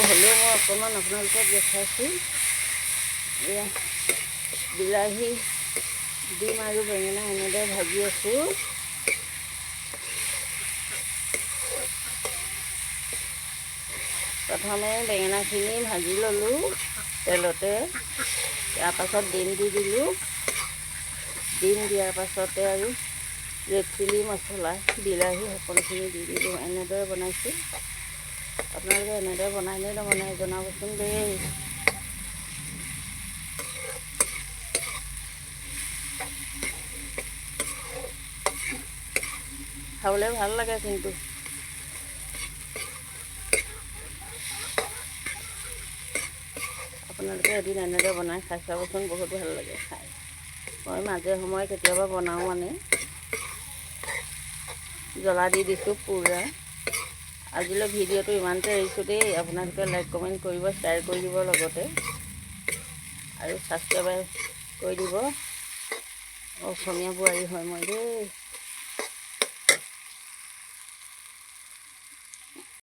হ'লেও মই অকণমান আপোনালোকক দেখাইছোঁ। এয়া বিলাহী, ডিম আৰু বেঙেনা এনেদৰে ভাজি আছোঁ। প্ৰথমে বেঙেনাখিনি ভাজি ল'লোঁ তেলতে, তাৰপাছত ডিম দি দিলোঁ। ডিম দিয়াৰ পাছতে আৰু ৰেড চিলি মছলা, বিলাহী সকলোখিনি দি দিলোঁ। এনেদৰে বনাইছোঁ। আপোনালোকে এনেদৰে বনাই নে নবনাই জনাবচোন দেই। খাবলৈ ভাল লাগে কিন্তু। আপোনালোকে এদিন এনেদৰে বনাই খাই চাবচোন, বহুত ভাল লাগে খাই। মই মাজে সময়ে কেতিয়াবা বনাওঁ মানে। জ্বলা দি দিছোঁ পুৰা। আজিলৈ ভিডিঅ'টো ইমানতে এৰিছোঁ দেই। আপোনালোকে লাইক কমেণ্ট কৰিব, শ্বেয়াৰ কৰি দিব লগতে আৰু ছাবস্ক্ৰাইব কৰি দিব। অসমীয়া বোৱাৰী হয় মই দেই।